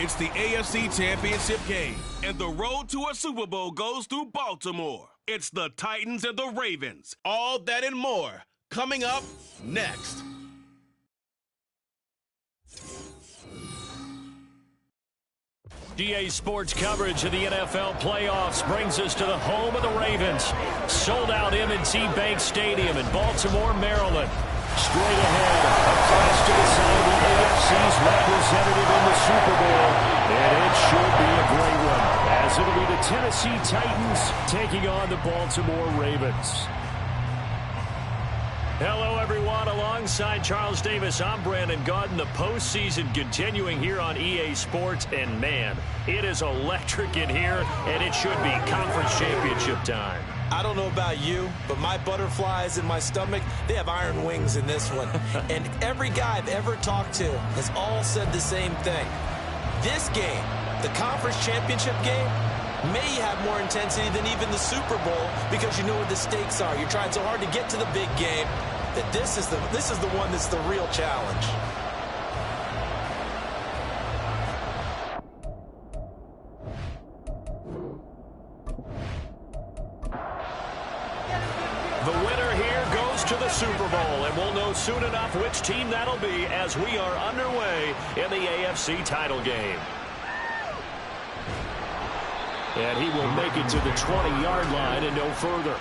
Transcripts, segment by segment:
It's the AFC Championship game, and the road to a Super Bowl goes through Baltimore. It's the Titans and the Ravens. All that and more coming up next. GA Sports coverage of the NFL playoffs brings us to the home of the Ravens. Sold out M&T Bank Stadium in Baltimore, Maryland. Straight ahead, a clash to decide the AFC's representative in the Super Bowl. And it should be a great one, as it'll be the Tennessee Titans taking on the Baltimore Ravens. Hello, everyone. Alongside Charles Davis, I'm Brandon Gaudin. The postseason continuing here on EA Sports. And, man, it is electric in here, and it should be conference championship time. I don't know about you, but my butterflies in my stomach, they have iron wings in this one. And every guy I've ever talked to has all said the same thing. This game, the conference championship game, may have more intensity than even the Super Bowl because you know what the stakes are. You're trying so hard to get to the big game that this is the one that's the real challenge. The winner here goes to the Super Bowl, and we'll know soon enough which team that'll be as we are underway in the AFC title game. And he will make it to the 20-yard line and no further.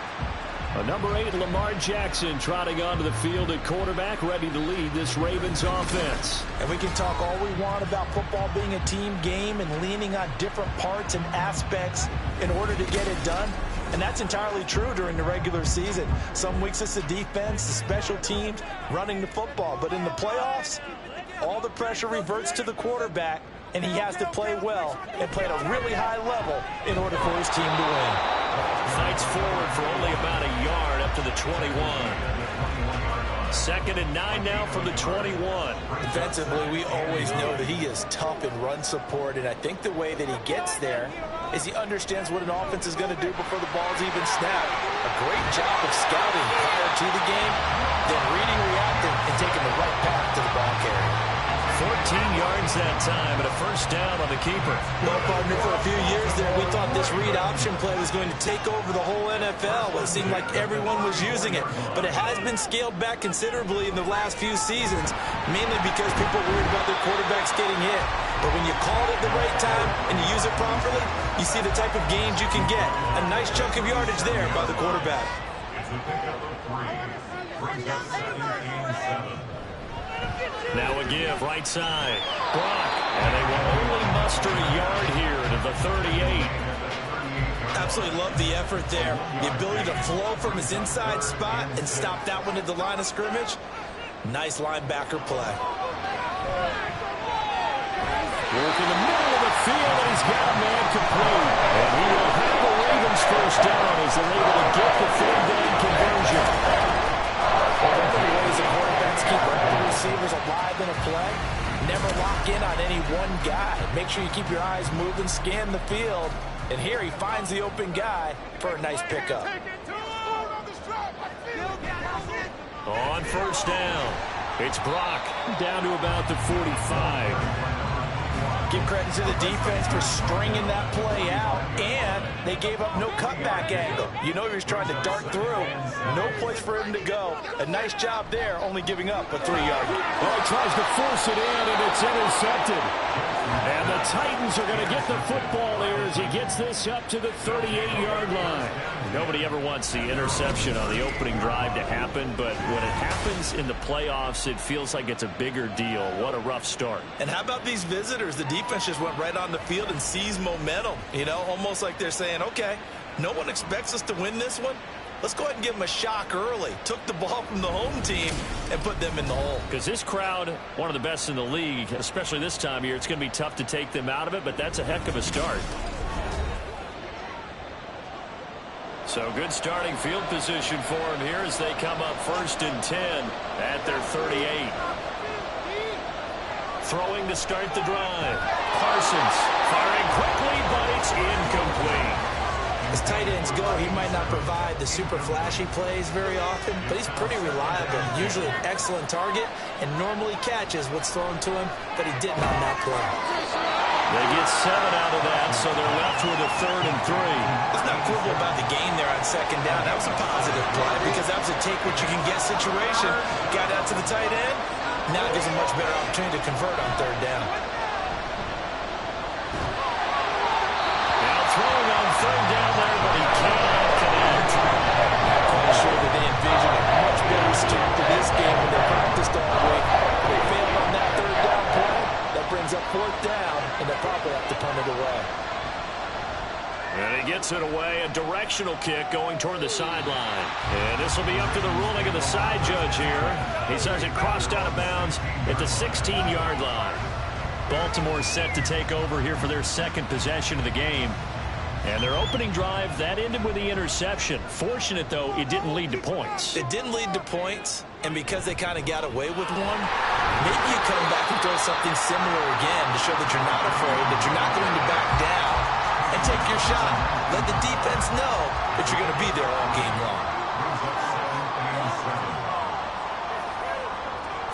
Number 8, Lamar Jackson, trotting onto the field at quarterback, ready to lead this Ravens offense. And we can talk all we want about football being a team game and leaning on different parts and aspects in order to get it done. And that's entirely true during the regular season. Some weeks it's the defense, the special teams, running the football. But in the playoffs, all the pressure reverts to the quarterback, and he has to play well and play at a really high level in order for his team to win. Fights forward for only about a yard up to the 21. 2nd and 9 now from the 21. Defensively, we always know that he is tough in run support, and I think the way that he gets there is he understands what an offense is going to do before the ball's even snapped. A great job of scouting prior to the game, then reading, reacting, and taking the right path to the ball carrier. 14 yards that time and a first down on the keeper. Well, partner, for a few years there, we thought this read option play was going to take over the whole NFL. It seemed like everyone was using it. But it has been scaled back considerably in the last few seasons, mainly because people worried about their quarterbacks getting hit. But when you call it at the right time and you use it properly, you see the type of gains you can get. A nice chunk of yardage there by the quarterback. Now a give, right side. Brock, and they will only muster a yard here to the 38. Absolutely love the effort there. The ability to flow from his inside spot and stop that one at the line of scrimmage. Nice linebacker play. Work in the middle of the field, and he's got a man complete. And he will have the Ravens first down as they're able to get the third down conversion. Ways the quarterbacks keep the receivers alive in a play. Never lock in on any one guy. Make sure you keep your eyes moving, scan the field. And here he finds the open guy for a nice pickup. On first down, it's Brock down to about the 45. Give credit to the defense for stringing that play out, and they gave up no cutback angle. You know he was trying to dart through. No place for him to go. A nice job there, only giving up a 3-yard. Well, he tries to force it in, and it's intercepted. And the Titans are going to get the football here as he gets this up to the 38-yard line. Nobody ever wants the interception on the opening drive to happen, but when it happens in the playoffs, it feels like it's a bigger deal. What a rough start. And how about these visitors? The defense just went right on the field and seized momentum. You know, almost like they're saying, okay, no one expects us to win this one. Let's go ahead and give them a shock early. Took the ball from the home team and put them in the hole. Because this crowd, one of the best in the league, especially this time of year, it's going to be tough to take them out of it, but that's a heck of a start. So good starting field position for them here as they come up 1st and 10 at their 38. Throwing to start the drive. Parsons firing quickly, but it's incomplete. As tight ends go, he might not provide the super flashy plays very often, but he's pretty reliable. Usually an excellent target and normally catches what's thrown to him, but he didn't on that play. They get 7 out of that, so they're left with a 3rd and 3. Let's not quibble about the gain there on 2nd down. That was a positive play because that was a take-what-you-can-get situation. Got out to the tight end. Now it gives a much better opportunity to convert on 3rd down. Now throwing on 3rd down there, but he cannot connect. I'm quite sure that they envisioned a much better start to this game when they practiced all week. They failed on that 3rd down play. That brings up 4th down, and they'll probably have to punt it away. And he gets it away, a directional kick going toward the sideline. And this will be up to the ruling of the side judge here. He says it crossed out of bounds at the 16-yard line. Baltimore set to take over here for their 2nd possession of the game. And their opening drive, that ended with the interception. Fortunate, though, it didn't lead to points. It didn't lead to points, and because they kind of got away with one, maybe you come back and throw something similar again to show that you're not afraid, that you're not going to back down, and take your shot. Let the defense know that you're going to be there all game long.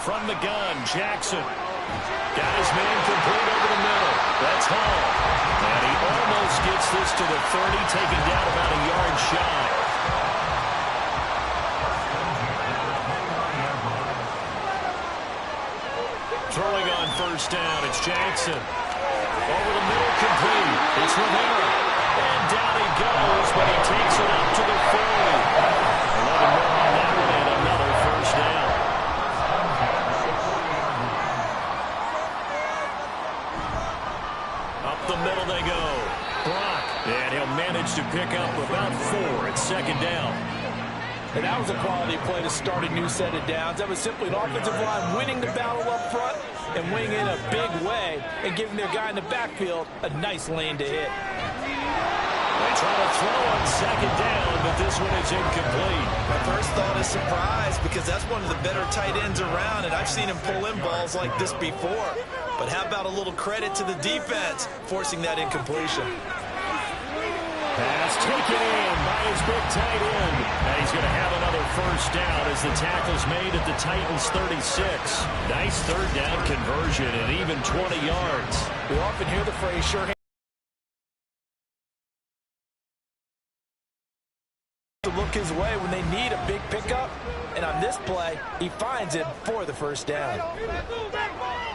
From the gun, Jackson. Got his man complete over the middle. That's Hall. And he almost gets this to the 30, taken down about a yard shy. Throwing on 1st down, it's Jackson. Over the middle, complete. It's Rivera. And down he goes, but he takes it up to the 40. 11 more on that one, and another 1st down. Up the middle they go. Brock. And he'll manage to pick up about 4 at 2nd down. And that was a quality play to start a new set of downs. That was simply an offensive line winning the battle up front and winning in a big way and giving their guy in the backfield a nice lane to hit. They try to throw on 2nd down, but this one is incomplete. My first thought is surprise because that's one of the better tight ends around, and I've seen him pull in balls like this before. But how about a little credit to the defense forcing that incompletion? Pass taken in by his big tight end. And he's going to have another 1st down as the tackle's made at the Titans' 36. Nice 3rd down conversion and even 20 yards. We often hear the phrase, sure hand to look his way when they need a big pickup. And on this play, he finds it for the 1st down.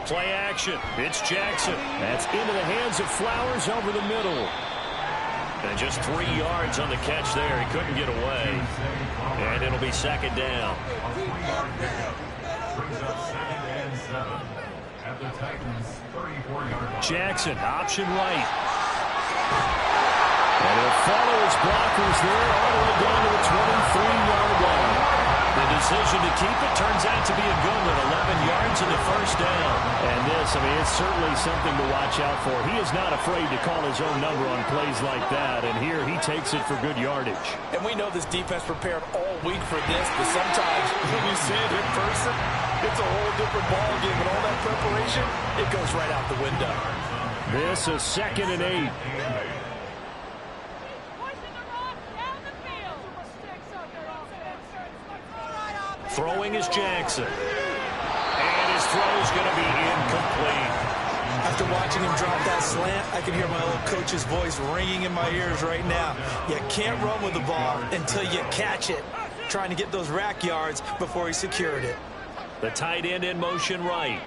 Play action. It's Jackson. That's into the hands of Flowers over the middle. And just 3 yards on the catch there. He couldn't get away. And it'll be 2nd down. Jackson, option right. And he'll follow his blockers there all the way down to the 23-yard line. The decision to keep it turns out to be a good one. 11 yards in the 1st down. And this, I mean, it's certainly something to watch out for. He is not afraid to call his own number on plays like that. And here he takes it for good yardage. And we know this defense prepared all week for this, but sometimes when you see it in person, it's a whole different ballgame. And all that preparation, it goes right out the window. This is 2nd and 8. Throwing is Jackson. And his throw's going to be incomplete. After watching him drop that slant, I can hear my old coach's voice ringing in my ears right now. You can't run with the ball until you catch it. Trying to get those rack yards before he secured it. The tight end in motion right.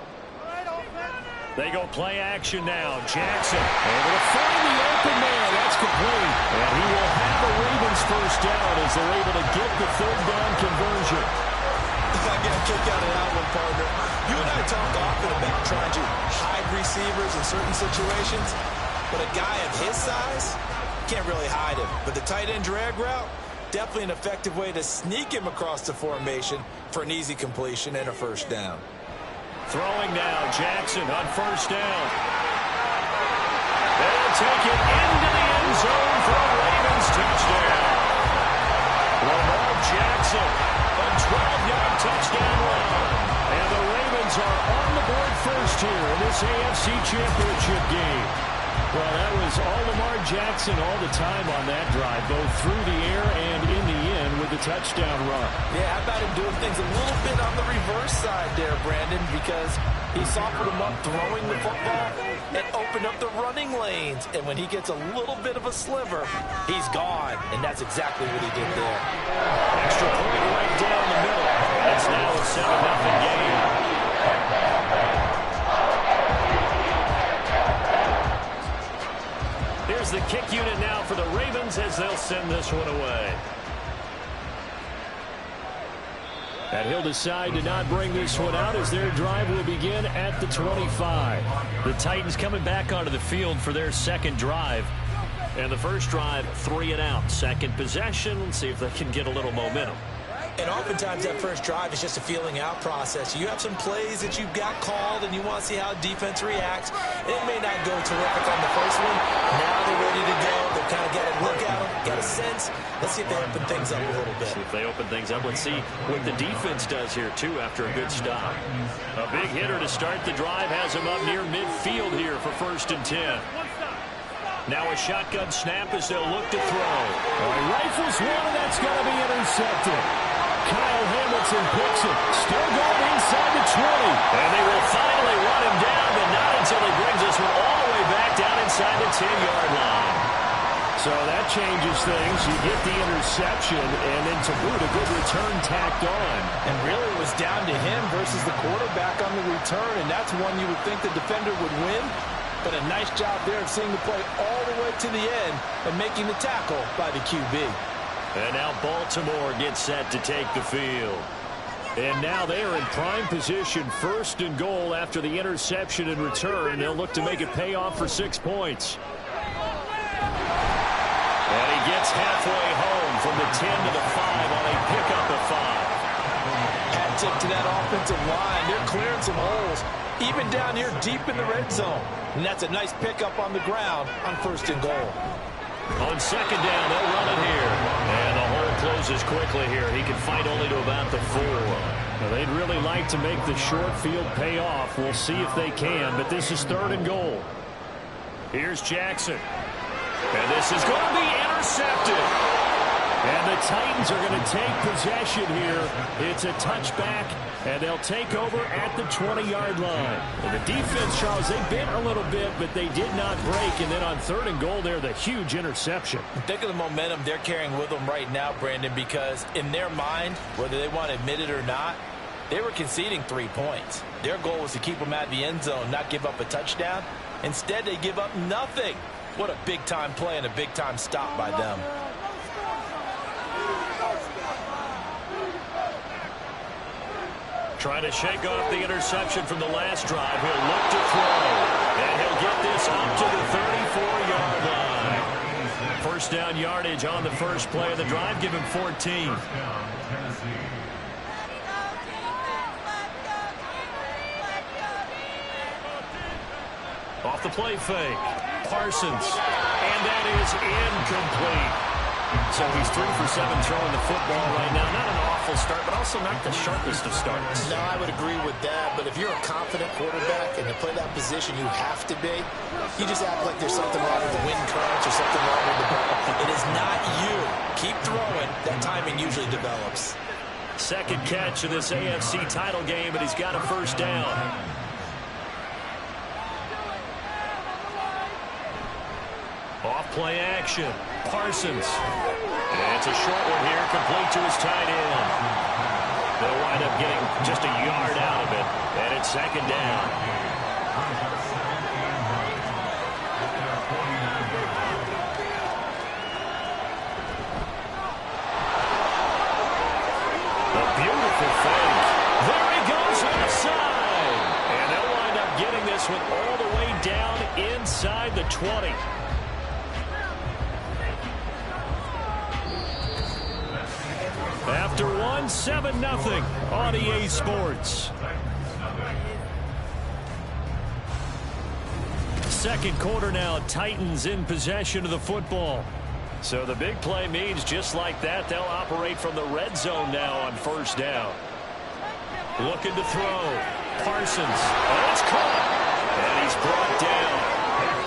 They go play action now. Jackson able to find the open man. That's complete. And he will have the Ravens 1st down as they're able to get the 3rd down conversion. I get a kick out of that one, partner. You and I talk often about trying to hide receivers in certain situations, but a guy of his size can't really hide him. But the tight end drag route, definitely an effective way to sneak him across the formation for an easy completion and a 1st down. Throwing now, Jackson on 1st down. They'll take it into the end zone for a Ravens touchdown. Lamar Jackson, a 12-yard touchdown run. And the Ravens are on the board first here in this AFC Championship game. Well, that was all Lamar Jackson all the time on that drive, both through the air and in the end with the touchdown run. Yeah, how about him doing things a little bit on the reverse side there, Brandon, because he softened him up throwing the football and opened up the running lanes. And when he gets a little bit of a sliver, he's gone. And that's exactly what he did there. Extra point right down the middle. It's now a 7-0 game. Here's the kick unit now for the Ravens as they'll send this one away. And he'll decide to not bring this one out as their drive will begin at the 25. The Titans coming back onto the field for their second drive. And the first drive, 3 and out. Second possession, let's see if they can get a little momentum. And oftentimes that first drive is just a feeling out process. You have some plays that you've got called and you want to see how defense reacts. It may not go terrific on the first one. Now they're ready to go. They've kind of got a look at them, got a sense. Let's see if they open things up a little bit. See if they open things up. Let's see what the defense does here, too, after a good stop. A big hitter to start the drive has him up near midfield here for 1st and 10. Now a shotgun snap as they'll look to throw. Rifles one, and that's going to be intercepted. Kyle Hamilton picks it. Still going inside the 20. And they will finally run him down, but not until he brings this one all the way back down inside the 10-yard line. So that changes things. You get the interception, and then to boot, a good return tacked on. And really it was down to him versus the quarterback on the return, and that's one you would think the defender would win. But a nice job there of seeing the play all the way to the end and making the tackle by the QB. And now Baltimore gets set to take the field. And now they are in prime position, 1st and goal after the interception and return. They'll look to make it pay off for 6 points. And he gets halfway home from the 10 to the 5 on a pickup of 5. Hat tip to that offensive line. They're clearing some holes, even down here deep in the red zone. And that's a nice pickup on the ground on 1st and goal. On 2nd down, they'll run it here. And the hole closes quickly here. He can fight only to about the 4. Now, they'd really like to make the short field pay off. We'll see if they can, but this is 3rd and goal. Here's Jackson. And this is going to be intercepted. And the Titans are going to take possession here. It's a touchback, and they'll take over at the 20-yard line. And the defense, Charles, they bent a little bit, but they did not break. And then on 3rd and goal there, the huge interception. Think of the momentum they're carrying with them right now, Brandon, because in their mind, whether they want to admit it or not, they were conceding 3 points. Their goal was to keep them out of the end zone, not give up a touchdown. Instead, they give up nothing. What a big-time play and a big-time stop by them. Trying to shake off the interception from the last drive. He'll look to throw. And he'll get this up to the 34-yard line. 1st down yardage on the first play of the drive. Give him 14. Off the play fake. Parsons. And that is incomplete. So he's 3 for 7 throwing the football right now. Not an awful start, but also not the sharpest of starts. No, I would agree with that. But if you're a confident quarterback and to play that position, you have to be. You just act like there's something wrong with the wind currents or something wrong with the ball. It is not you. Keep throwing. That timing usually develops. Second catch of this AFC title game, and he's got a 1st down. Off play action. Parsons. And it's a short one here, complete to his tight end. They'll wind up getting just a yard out of it, and it's 2nd down. A beautiful fake. There he goes on the side. And they'll wind up getting this one all the way down inside the 20. After 7-0 on EA Sports. Second quarter now, Titans in possession of the football. So the big play means just like that, they'll operate from the red zone now on 1st down. Looking to throw. Parsons. And it's caught. And he's brought down.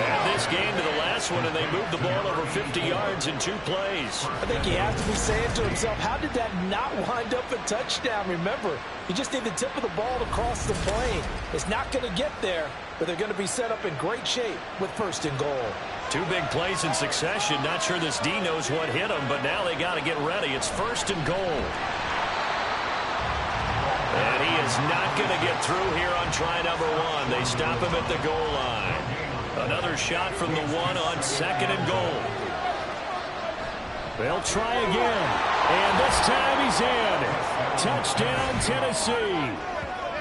And this game to the last one, and they moved the ball over 50 yards in 2 plays. I think he has to be saying to himself, how did that not wind up a touchdown? Remember, you just need the tip of the ball to cross the plane. It's not going to get there, but they're going to be set up in great shape with 1st and goal. 2 big plays in succession. Not sure this D knows what hit him, but now they got to get ready. It's 1st and goal. And he is not going to get through here on try number 1. They stop him at the goal line. Another shot from the 1 on 2nd and goal. They'll try again. And this time he's in. Touchdown, Tennessee.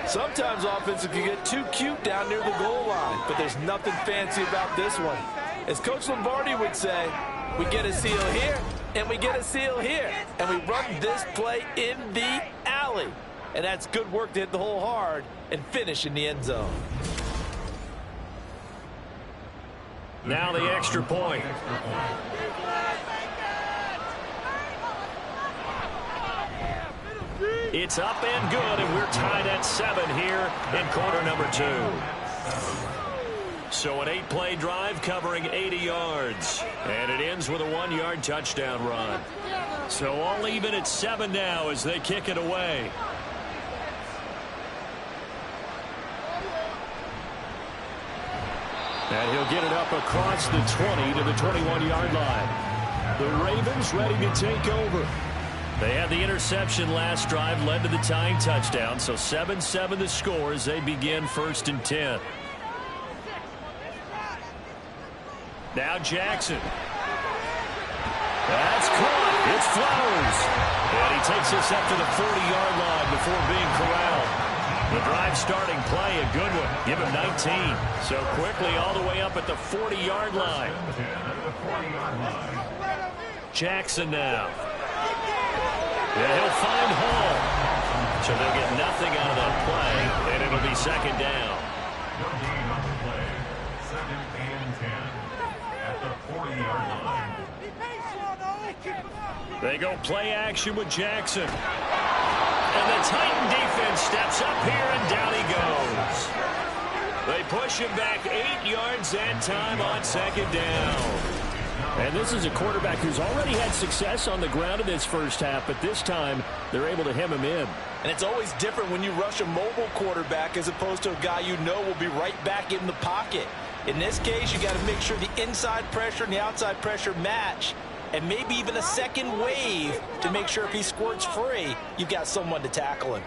Sometimes offenses can get too cute down near the goal line, but there's nothing fancy about this one. As Coach Lombardi would say, we get a seal here, and we get a seal here, and we run this play in the alley. And that's good work to hit the hole hard and finish in the end zone. Now the extra point. It's up and good, and we're tied at 7 here in quarter number 2. So an 8-play drive covering 80 yards. And it ends with a 1-yard touchdown run. So all even at 7 now as they kick it away. And he'll get it up across the 20 to the 21-yard line. The Ravens ready to take over. They had the interception last drive, led to the tying touchdown. So 7-7 the score as they begin 1st and 10. Now Jackson. That's caught. It's Flowers. And he takes us up to the 40-yard line before being corralled. The drive starting play, a good one. Give him 19. So quickly all the way up at the 40-yard line. Jackson now. Yeah, he'll find Hall. So they'll get nothing out of that play, and it'll be 2nd down. They go play action with Jackson. And the Titan defense steps up here, and down he goes. They push him back 8 yards that time on 2nd down. And this is a quarterback who's already had success on the ground in this first half, but this time they're able to hem him in. And it's always different when you rush a mobile quarterback as opposed to a guy you know will be right back in the pocket. In this case, you got to make sure the inside pressure and the outside pressure match, and maybe even a second wave to make sure if he squirts free, you've got someone to tackle him.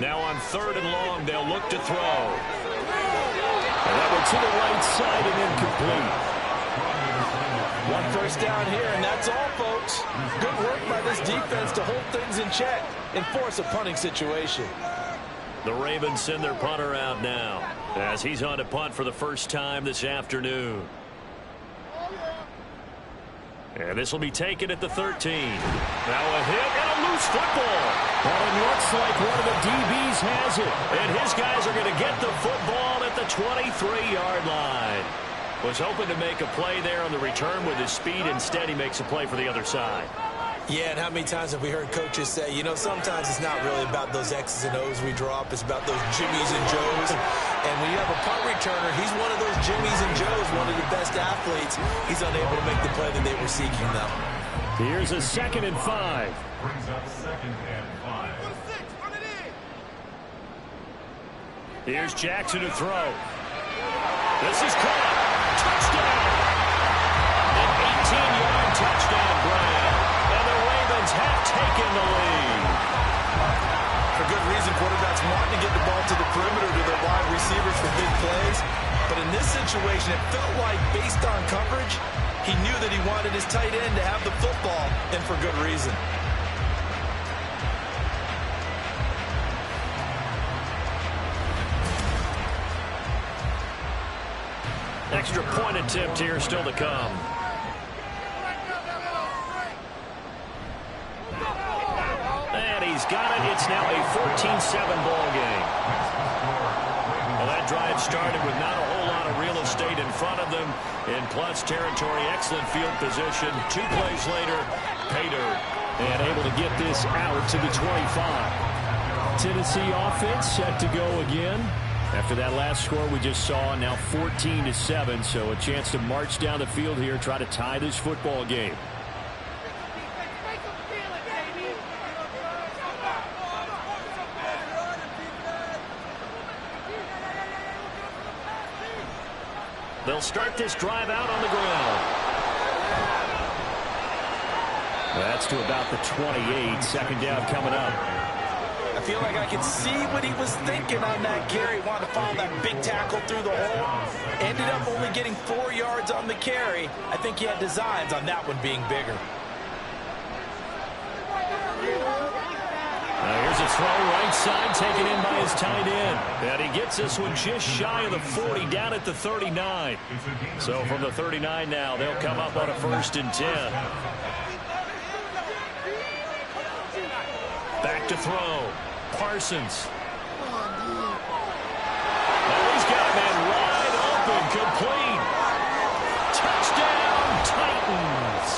Now on 3rd and long, they'll look to throw. And that one to the right side and incomplete. 1 first down here, and that's all, folks. Good work by this defense to hold things in check and force a punting situation. The Ravens send their punter out now as he's on to punt for the first time this afternoon. And this will be taken at the 13. Now a hit and a loose football. Well, it looks like one of the DBs has it. And his guys are going to get the football at the 23-yard line. Was hoping to make a play there on the return with his speed. Instead, he makes a play for the other side. Yeah, and how many times have we heard coaches say, you know, sometimes it's not really about those X's and O's we drop. It's about those Jimmies and Joes. And when you have a punt returner, he's one of those Jimmies and Joes, one of the best athletes. He's unable to make the play that they were seeking, though. Here's a 2nd and 5. Brings up 2nd and 5. Here's Jackson to throw. This is caught. Touchdown. An 18-yard touchdown grab. And the Ravens have taken the lead. For good reason, quarterbacks want to get the ball to the perimeter to their wide receivers for big plays. But in this situation, it felt like, based on coverage, he knew that he wanted his tight end to have the football, and for good reason. Extra point attempt here still to come. And he's got it. It's now a 14-7 ball game. Well, that drive started with not a whole lot of real estate in front of them. In plus territory, excellent field position. 2 plays later, pay dirt. And able to get this out to the 25. Tennessee offense set to go again. After that last score we just saw, now 14-7, so a chance to march down the field here, try to tie this football game. They'll start this drive out on the ground. That's to about the 28. Second down coming up. I feel like I can see what he was thinking on that carry. Wanted to follow that big tackle through the hole. Ended up only getting 4 yards on the carry. I think he had designs on that one being bigger. Here's a throw right side, taken in by his tight end. And he gets this one just shy of the 40, down at the 39. So from the 39 now, they'll come up on a 1st and 10. Back to throw. Parsons. And he's got a man wide open, complete. Touchdown, Titans.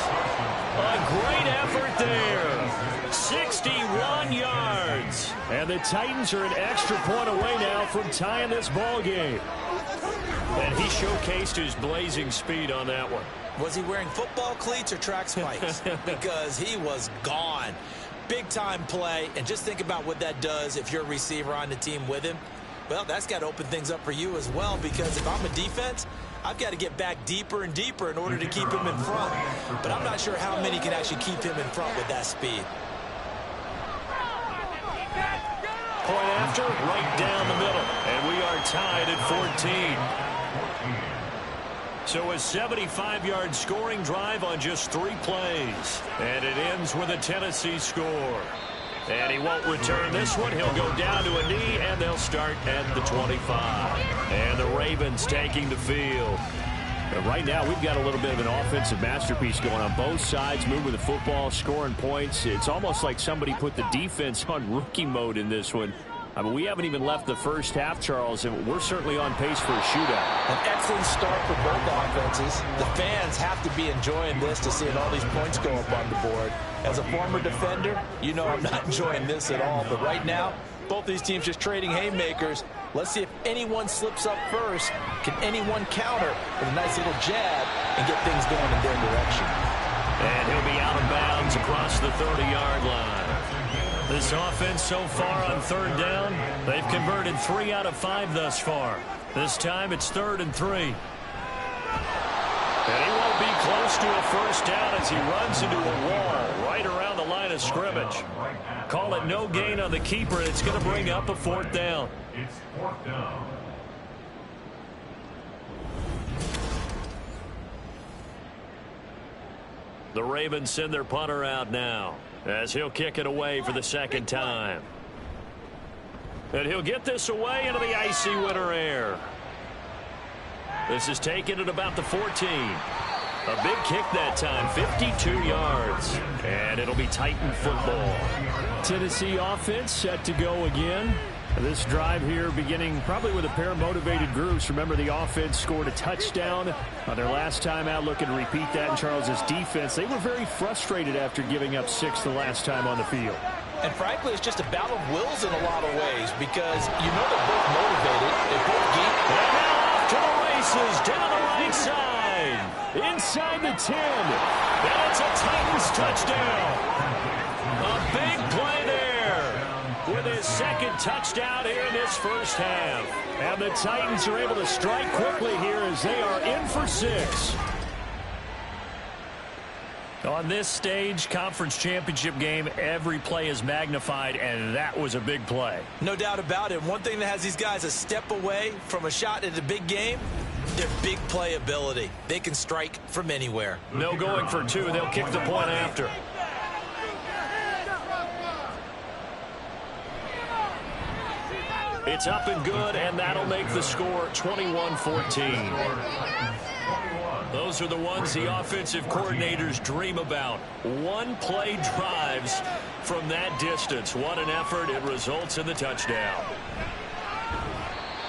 A great effort there. 61 yards. And the Titans are an extra point away now from tying this ball game. And he showcased his blazing speed on that one. Was he wearing football cleats or track spikes? Because he was gone. Big-time play, and just think about what that does if you're a receiver on the team with him. Well, that's got to open things up for you as well, because if I'm a defense, I've got to get back deeper and deeper in order to keep him in front. But I'm not sure how many can actually keep him in front with that speed. Point after, right down the middle, and we are tied at 14. So a 75-yard scoring drive on just 3 plays. And it ends with a Tennessee score. And he won't return this one. He'll go down to a knee, and they'll start at the 25. And the Ravens taking the field. Right now, we've got a little bit of an offensive masterpiece going on both sides, moving the football, scoring points. It's almost like somebody put the defense on rookie mode in this one. I mean, we haven't even left the first half, Charles, and we're certainly on pace for a shootout. An excellent start for both offenses. The fans have to be enjoying this to seeing all these points go up on the board. As a former defender, you know I'm not enjoying this at all. But right now, both these teams just trading haymakers. Let's see if anyone slips up first. Can anyone counter with a nice little jab and get things going in their direction? And he'll be out of bounds across the 30-yard line. This offense so far on 3rd down, they've converted 3 out of 5 thus far. This time it's 3rd and 3. And he won't be close to a first down as he runs into a wall right around the line of scrimmage. Call it no gain on the keeper, and it's going to bring up a 4th down. It's 4th down. The Ravens send their punter out now, as he'll kick it away for the 2nd time. And he'll get this away into the icy winter air. This is taken at about the 14. A big kick that time, 52 yards. And it'll be Titan football. Tennessee offense set to go again. This drive here beginning probably with a pair of motivated groups. Remember, the offense scored a touchdown on their last time out, looking to repeat that in Charles's defense. They were very frustrated after giving up 6 the last time on the field. And frankly, it's just a battle of wills in a lot of ways, because you know they're both motivated. They're both geeked. And now off to the races, down the right side, inside the 10. And it's a Titans touchdown. A big play there with his 2nd touchdown here in this first half. And the Titans are able to strike quickly here as they are in for 6. On this stage, conference championship game, every play is magnified, and that was a big play. No doubt about it. One thing that has these guys a step away from a shot at a big game, their big play ability. They can strike from anywhere. No going for 2. They'll kick the point after. It's up and good, and that'll make the score 21-14. Those are the ones the offensive coordinators dream about. One-play drives from that distance. What an effort. It results in the touchdown.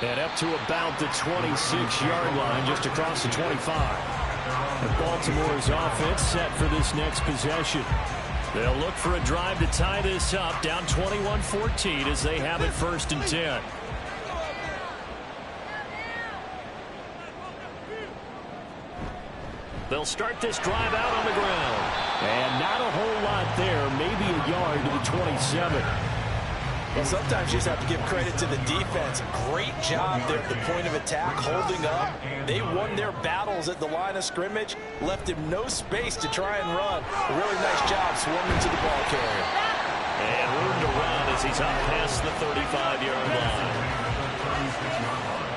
And up to about the 26-yard line, just across the 25. And Baltimore's offense set for this next possession. They'll look for a drive to tie this up, down 21-14 as they have it 1st and 10. They'll start this drive out on the ground. And not a whole lot there, maybe a yard to the 27. Well, sometimes you just have to give credit to the defense. Great job there at the point of attack, holding up. They won their battles at the line of scrimmage, left him no space to try and run. A really nice job swarming to the ball carrier. And room to run as he's up past the 35-yard line.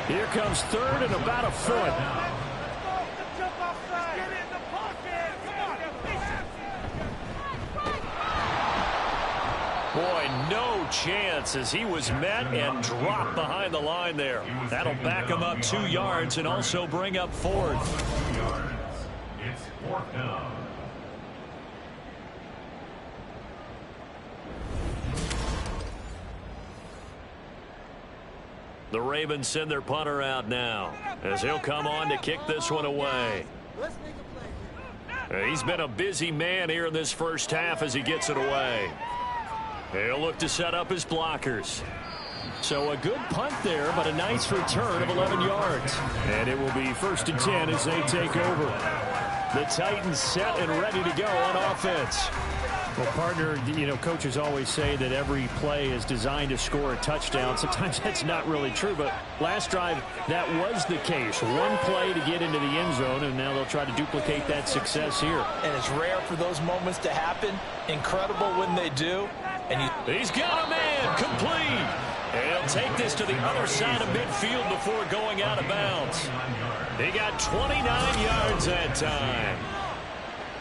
Here comes third and about a foot. Boy, no chance as he was met and dropped behind the line there. That'll back him up 2 yards and also bring up fourth. It's fourth down. The Ravens send their punter out now as he'll come on to kick this one away. He's been a busy man here in this first half as he gets it away. He'll look to set up his blockers. So a good punt there, but a nice return of 11 yards. And it will be 1st and 10 as they take over. The Titans set and ready to go on offense. Well, partner, you know, coaches always say that every play is designed to score a touchdown. Sometimes that's not really true, but last drive, that was the case. One play to get into the end zone, and now they'll try to duplicate that success here. And it's rare for those moments to happen. Incredible when they do. And he's got a man complete. And he'll take this to the other side of midfield before going out of bounds. He got 29 yards that time.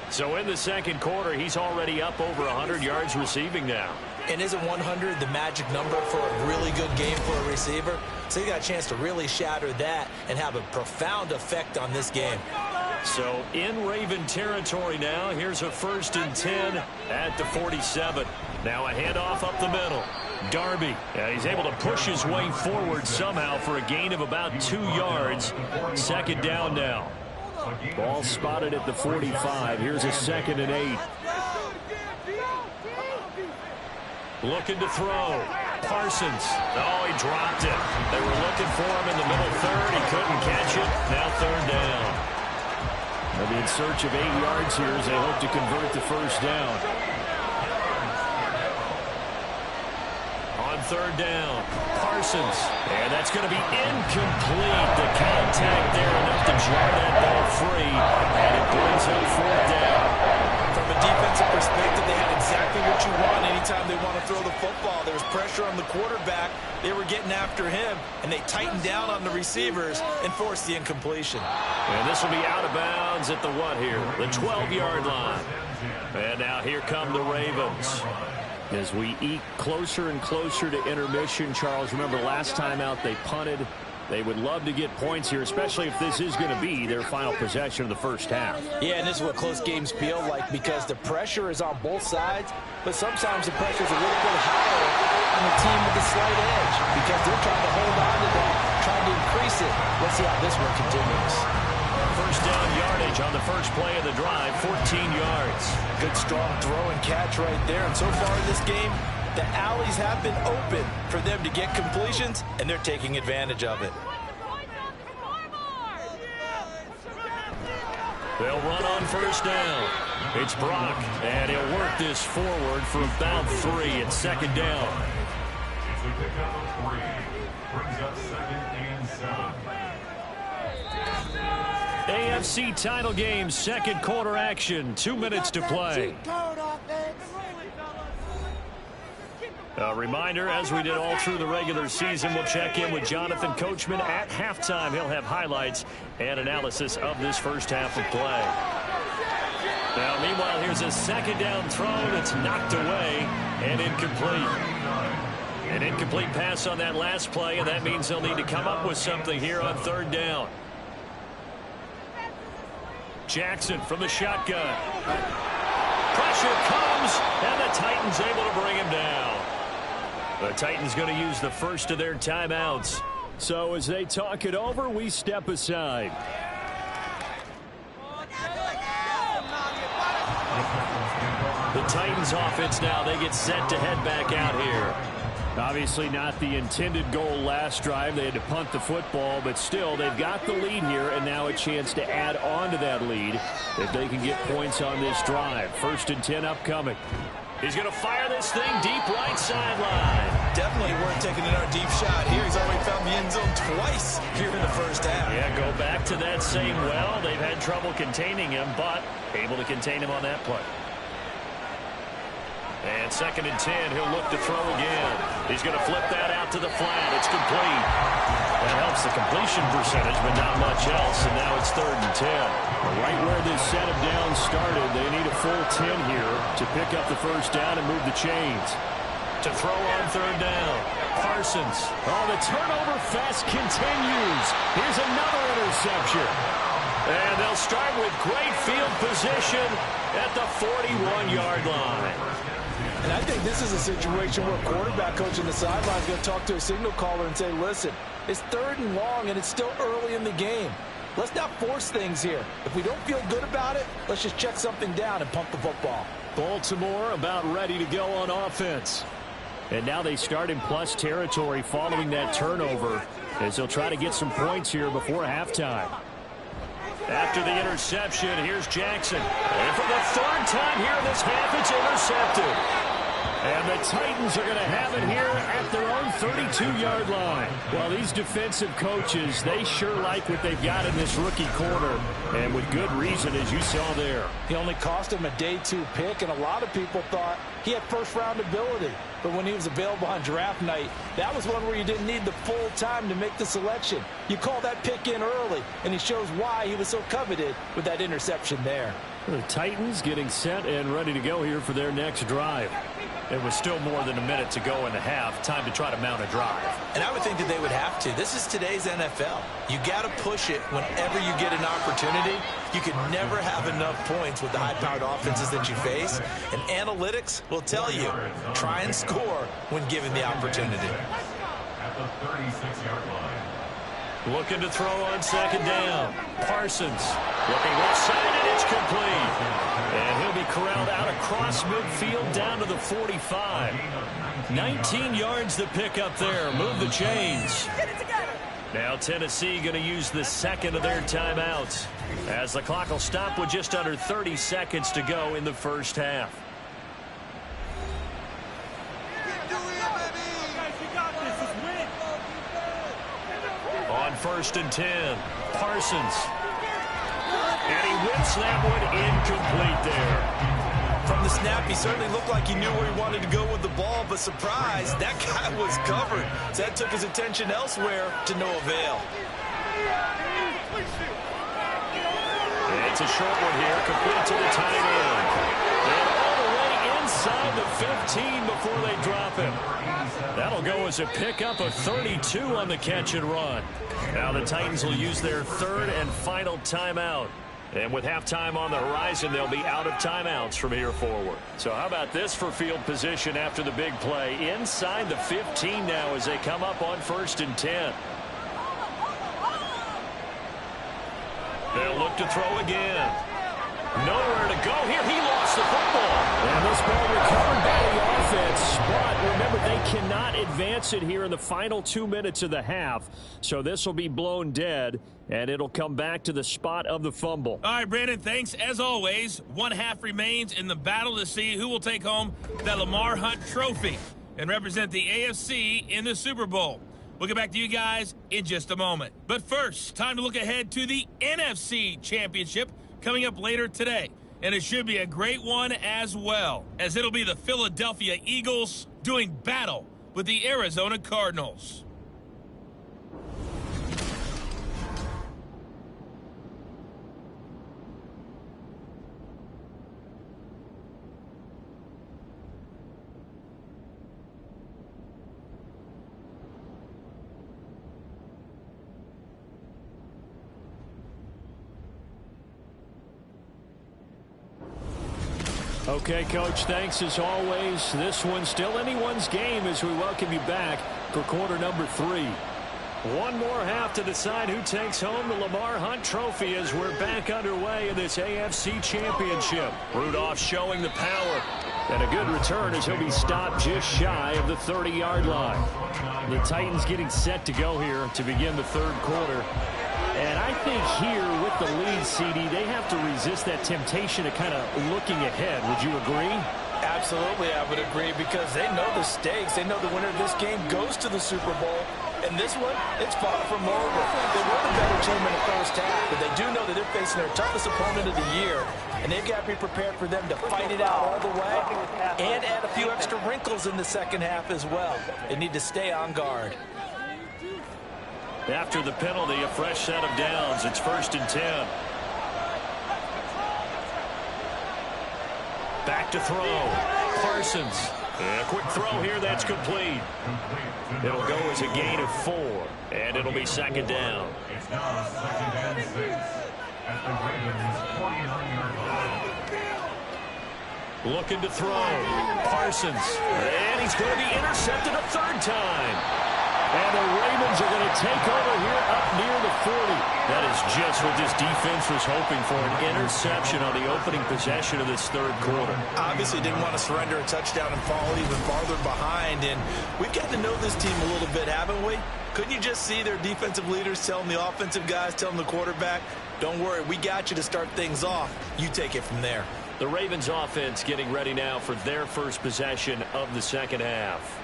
So in the second quarter, he's already up over 100 yards receiving now. And isn't 100 the magic number for a really good game for a receiver? So he got a chance to really shatter that and have a profound effect on this game. So in Raven territory now, here's a 1st and 10 at the 47. Now a handoff up the middle. Darby, he's able to push his way forward somehow for a gain of about 2 yards. 2nd down now. Ball spotted at the 45. Here's a 2nd and 8. Looking to throw. Parsons. Oh, he dropped it. They were looking for him in the middle third. He couldn't catch it. Now 3rd down. They'll be in search of 8 yards here as they hope to convert the 1st down. On 3rd down, Parsons. And that's going to be incomplete. The contact there enough to jar that ball free. And it brings up 4th down. from a defensive perspective, they had exactly what you want anytime they want to throw the football. There was pressure on the quarterback. They were getting after him, and they tightened down on the receivers and forced the incompletion. And this will be out of bounds at the what here? The 12-yard line. And now here come the Ravens. As we eke closer and closer to intermission, Charles, remember last time out they punted. They would love to get points here, especially if this is going to be their final possession of the first half. Yeah, and this is what close games feel like because the pressure is on both sides, but sometimes the pressure is a little bit higher on the team with the slight edge because they're trying to hold on to that, trying to increase it. Let's see how this one continues. First down yardage on the first play of the drive, 14 yards. Good strong throw and catch right there, and so far in this game, the alleys have been open for them to get completions, and they're taking advantage of it. They'll run on first down. It's Brock, and he'll work this forward for about 3. It's second down. It's a pickup of 3. Brings up 2nd and 7. AFC title game, second quarter action. 2 minutes to play. A reminder, as we did all through the regular season, we'll check in with Jonathan Coachman at halftime. He'll have highlights and analysis of this first half of play. Now, meanwhile, here's a second down throw that's knocked away and incomplete. An incomplete pass on that last play, and that means they'll need to come up with something here on third down. Jackson from the shotgun. Pressure comes, and the Titans able to bring him down. The Titans going to use the first of their timeouts. So as they talk it over, we step aside. The Titans offense now, they get set to head back out here. Obviously not the intended goal last drive. They had to punt the football, but still they've got the lead here, and now a chance to add on to that lead if they can get points on this drive. 1st and 10 upcoming. He's going to fire this thing deep right sideline. Definitely worth taking another deep shot here. He's already found the end zone twice here in the first half. Yeah, go back to that same well. They've had trouble containing him, but able to contain him on that play. And 2nd and 10, he'll look to throw again. He's going to flip that out to the flat. It's complete. That helps the completion percentage, but not much else. And now it's 3rd and 10. Right where this set of downs started, they need a full 10 here to pick up the first down and move the chains. To throw on 3rd down, Parsons. Oh, the turnover fest continues. Here's another interception. And they'll start with great field position at the 41-yard line. And I think this is a situation where quarterback coach in the sideline is going to talk to a signal caller and say, listen, it's 3rd and long and it's still early in the game. Let's not force things here. If we don't feel good about it, let's just check something down and pump the football. Baltimore about ready to go on offense. And now they start in plus territory following that turnover as they'll try to get some points here before halftime. After the interception, here's Jackson. And for the 3rd time here in this half, it's intercepted. And the Titans are going to have it here at their own 32-yard line. Well, these defensive coaches, they sure like what they've got in this rookie corner, and with good reason, as you saw there. He only cost him a day 2 pick, and a lot of people thought he had first-round ability. But when he was available on draft night, that was one where you didn't need the full time to make the selection. You call that pick in early, and he shows why he was so coveted with that interception there. The Titans getting set and ready to go here for their next drive. It was still more than a minute to go in the half. Time to try to mount a drive. And I would think that they would have to. This is today's NFL. You got to push it whenever you get an opportunity. You can never have enough points with the high-powered offenses that you face. And analytics will tell you, try and score when given the opportunity. At the 36-yard line. Looking to throw on 2nd down. Parsons looking left side, and it's complete. And he'll be corralled out across midfield down to the 45. 19 yards to pick up there. Move the chains. Now Tennessee going to use the 2nd of their timeouts as the clock will stop with just under 30 seconds to go in the first half. On 1st and 10, Parsons. And he whips that one incomplete there. From the snap, he certainly looked like he knew where he wanted to go with the ball, but surprise, that guy was covered. So that took his attention elsewhere to no avail. It's a short one here, complete to the tight end. And all the way inside the 15 before they drop him. That'll go as a pickup of 32 on the catch and run. Now the Titans will use their 3rd and final timeout. And with halftime on the horizon, they'll be out of timeouts from here forward. So how about this for field position after the big play? Inside the 15 now as they come up on 1st and 10. They'll look to throw again. Nowhere to go here. He lost the football. And this ball recovered by the offense. But remember, they cannot advance it here in the final 2 minutes of the half. So this will be blown dead, and it'll come back to the spot of the fumble. All right, Brandon, thanks. As always, 1 half remains in the battle to see who will take home the Lamar Hunt Trophy and represent the AFC in the Super Bowl. We'll get back to you guys in just a moment. But first, time to look ahead to the NFC Championship coming up later today. And it should be a great one as well, as it'll be the Philadelphia Eagles doing battle with the Arizona Cardinals. Okay, Coach, thanks as always. This one's still anyone's game as we welcome you back for quarter number 3. One more half to decide who takes home the Lamar Hunt Trophy as we're back underway in this AFC Championship. Rudolph showing the power. And a good return as he'll be stopped just shy of the 30-yard line. The Titans getting set to go here to begin the third quarter. And I think here with the lead, CD, they have to resist that temptation of kind of looking ahead. Would you agree? Absolutely, I would agree, because they know the stakes. They know the winner of this game goes to the Super Bowl. And this one, it's far from over. They were the better team in the first half, but they do know that they're facing their toughest opponent of the year. And they've got to be prepared for them to fight it out all the way and add a few extra wrinkles in the second half as well. They need to stay on guard. After the penalty, a fresh set of downs. It's 1st and 10. Back to throw. Parsons. A quick throw here. That's complete. It'll go as a gain of 4. And it'll be 2nd down. It's now 2nd and 6 at the Ravens' 49-yard line. Looking to throw. Parsons. And he's going to be intercepted a 3rd time. And the Ravens are going to take over here up near the 40. That is just what this defense was hoping for, an interception on the opening possession of this third quarter. Obviously didn't want to surrender a touchdown and fall even farther behind. And we've got to know this team a little bit, haven't we? Couldn't you just see their defensive leaders telling the offensive guys, telling the quarterback, don't worry, we got you to start things off. You take it from there. The Ravens offense getting ready now for their first possession of the second half.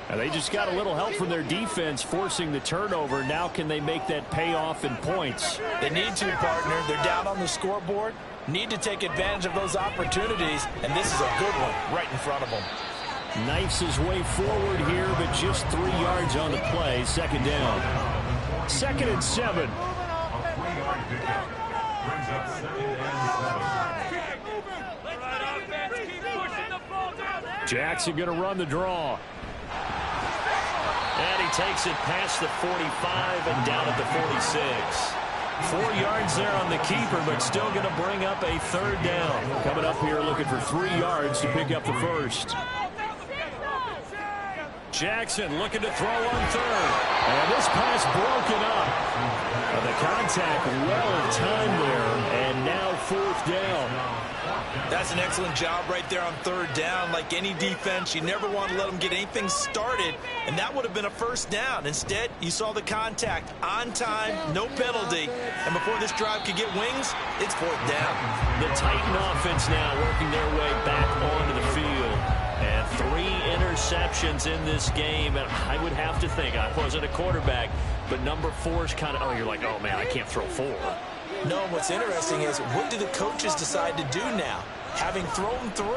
And they just got a little help from their defense forcing the turnover. Now can they make that pay off in points? They need to, partner. They're down on the scoreboard. Need to take advantage of those opportunities, and this is a good one right in front of them. Knifes his way forward here, but just 3 yards on the play. 2nd down. 2nd and 7. A 3-yard pickup brings up 2nd and 7. Jackson going to run the draw. And he takes it past the 45 and down at the 46. 4 yards there on the keeper, but still going to bring up a 3rd down. Coming up here looking for 3 yards to pick up the first. Jackson looking to throw on 3rd. And this pass broken up. The contact well timed there, and now 4th down. That's an excellent job right there on 3rd down. Like any defense, you never want to let them get anything started, and that would have been a 1st down. Instead, you saw the contact on time, no penalty, and before this drive could get wings, it's 4th down. The Titan offense now working their way back onto the field. And 3 interceptions in this game, and I would have to think, I wasn't a quarterback, but number 4 is kind of, oh, you're like, oh, man, I can't throw 4. No, what's interesting is, what do the coaches decide to do now? Having thrown 3,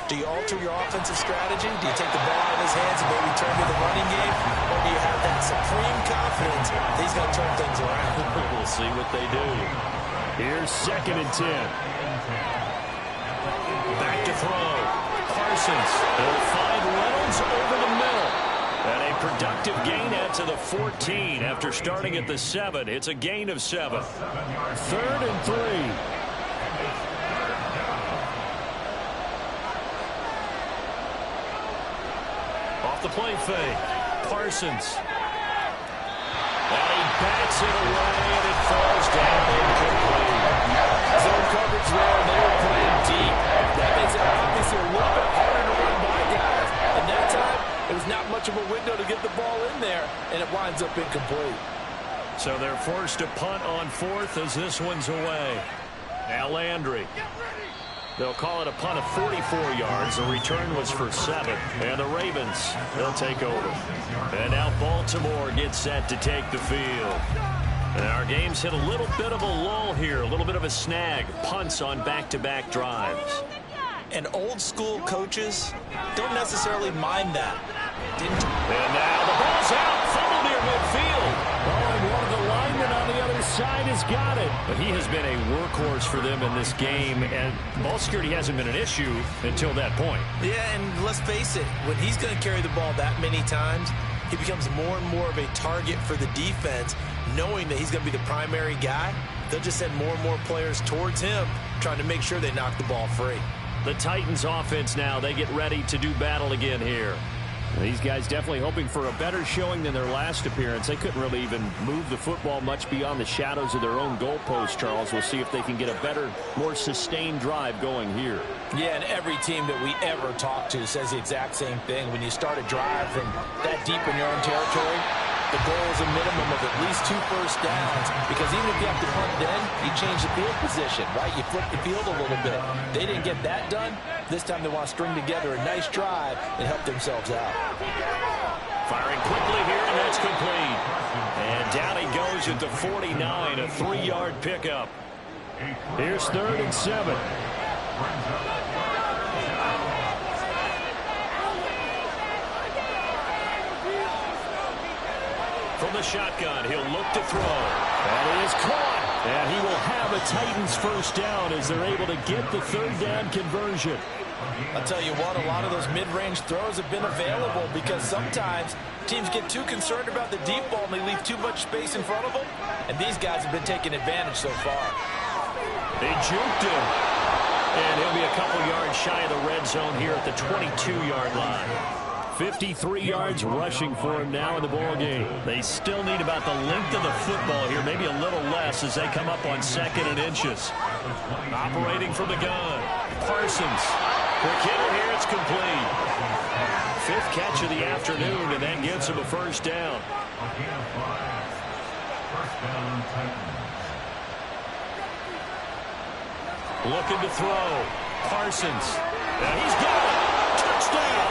do you alter your offensive strategy? Do you take the ball out of his hands and maybe turn to the running game? Or do you have that supreme confidence that he's going to turn things around? We'll see what they do. Here's 2nd and 10. Back to throw. Parsons will find Reynolds over the middle. And a productive gain out to the 14 after starting at the 7. It's a gain of 7. 3rd and 3. Off the play fake. Parsons. And he bats it away, and it falls down incomplete. Zone coverage there, and they were playing deep. That makes it obviously a little bit harder to run by guys. And that time, it was not much of a window to get the ball in there, and it winds up incomplete. So they're forced to punt on 4th as this one's away. Now Landry. They'll call it a punt of 44 yards. The return was for 7. And the Ravens, they'll take over. And now Baltimore gets set to take the field. And our game's hit a little bit of a lull here, a little bit of a snag. Punts on back-to-back drives. And old-school coaches don't necessarily mind that. And now the ball's out, fumbled near midfield. Oh, and one of the linemen on the other side has got it. But he has been a workhorse for them in this game, and ball security hasn't been an issue until that point. Yeah, and let's face it, when he's going to carry the ball that many times, he becomes more and more of a target for the defense, knowing that he's going to be the primary guy. They'll just send more and more players towards him, trying to make sure they knock the ball free. The Titans offense now, they get ready to do battle again here. These guys definitely hoping for a better showing than their last appearance. They couldn't really even move the football much beyond the shadows of their own goalpost, Charles. We'll see if they can get a better, more sustained drive going here. Yeah, and every team that we ever talk to says the exact same thing. When you start a drive from that deep in your own territory, the goal is a minimum of at least 2 first downs, because even if you have to punt then, you change the field position, right? You flip the field a little bit. They didn't get that done. This time they want to string together a nice drive and help themselves out. Firing quickly here, and that's complete. And down he goes at the 49, a 3-yard pickup. Here's 3rd and 7. From the shotgun, he'll look to throw. And he is caught. And he will have a Titans first down as they're able to get the 3rd down conversion. I'll tell you what, a lot of those mid-range throws have been available because sometimes teams get too concerned about the deep ball and they leave too much space in front of them. And these guys have been taking advantage so far. They juked him. And he'll be a couple yards shy of the red zone here at the 22-yard line. 53 yards rushing for him now in the ball game. They still need about the length of the football here, maybe a little less as they come up on 2nd and inches. Operating from the gun, Parsons. Quick hitter here, it's complete. 5th catch of the afternoon, and that gets him a first down. Looking to throw. Parsons. And he's got it. Touchdown.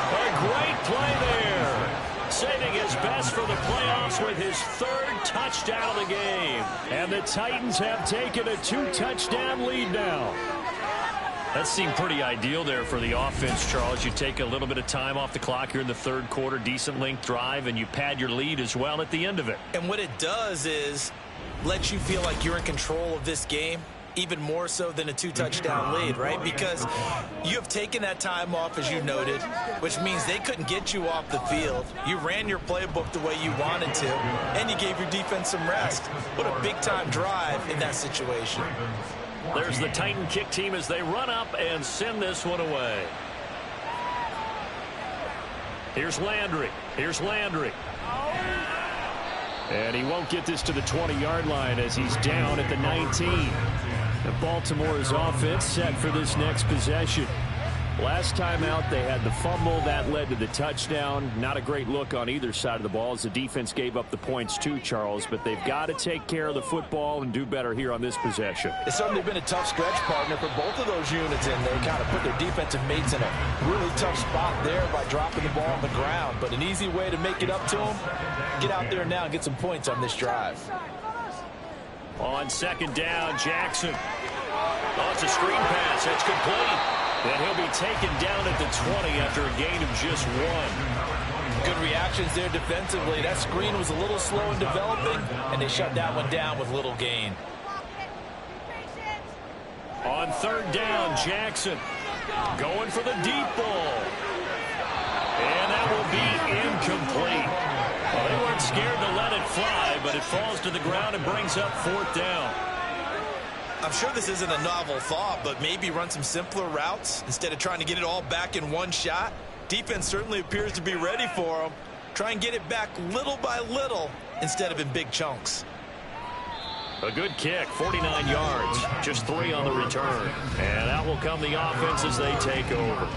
A great play there. Saving his best for the playoffs with his 3rd touchdown of the game. And the Titans have taken a 2-touchdown lead now. That seemed pretty ideal there for the offense, Charles. You take a little bit of time off the clock here in the 3rd quarter, decent length drive, and you pad your lead as well at the end of it. And what it does is let you feel like you're in control of this game, even more so than a 2-touchdown lead, right? Because you have taken that time off, as you noted, which means they couldn't get you off the field. You ran your playbook the way you wanted to, and you gave your defense some rest. What a big-time drive in that situation. There's the Titan kick team as they run up and send this one away. Here's Landry. Here's Landry. And he won't get this to the 20-yard line as he's down at the 19. And Baltimore's offense set for this next possession. Last time out, they had the fumble. That led to the touchdown. Not a great look on either side of the ball as the defense gave up the points too, Charles. But they've got to take care of the football and do better here on this possession. It's certainly been a tough stretch, partner, for both of those units, and they kind of put their defensive mates in a really tough spot there by dropping the ball on the ground. But an easy way to make it up to them, get out there now and get some points on this drive. On 2nd down, Jackson. Oh, it's a screen pass. That's complete. And he'll be taken down at the 20 after a gain of just 1. Good reactions there defensively. That screen was a little slow in developing, and they shut that one down with little gain. On 3rd down, Jackson going for the deep ball. And that will be incomplete. Well, they weren't scared to let it fly, but it falls to the ground and brings up 4th down. I'm sure this isn't a novel thought, but maybe run some simpler routes instead of trying to get it all back in one shot. Defense certainly appears to be ready for them. Try and get it back little by little instead of in big chunks. A good kick, 49 yards, just 3 on the return. And out will come the offense as they take over.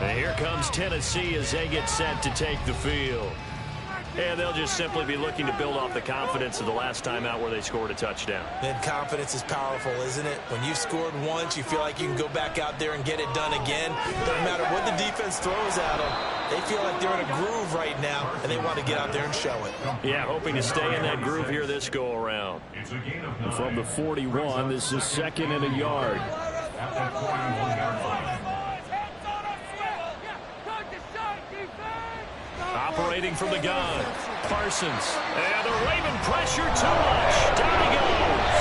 And here comes Tennessee as they get set to take the field. And they'll just simply be looking to build off the confidence of the last time out where they scored a touchdown. And confidence is powerful, isn't it? When you've scored once, you feel like you can go back out there and get it done again. Doesn't matter what the defense throws at them. They feel like they're in a groove right now, and they want to get out there and show it. Yeah, hoping to stay in that groove here this go-around. From the 41, this is 2nd and a yard. Operating from the gun, Parsons. And the Raven pressure too much. Down he goes.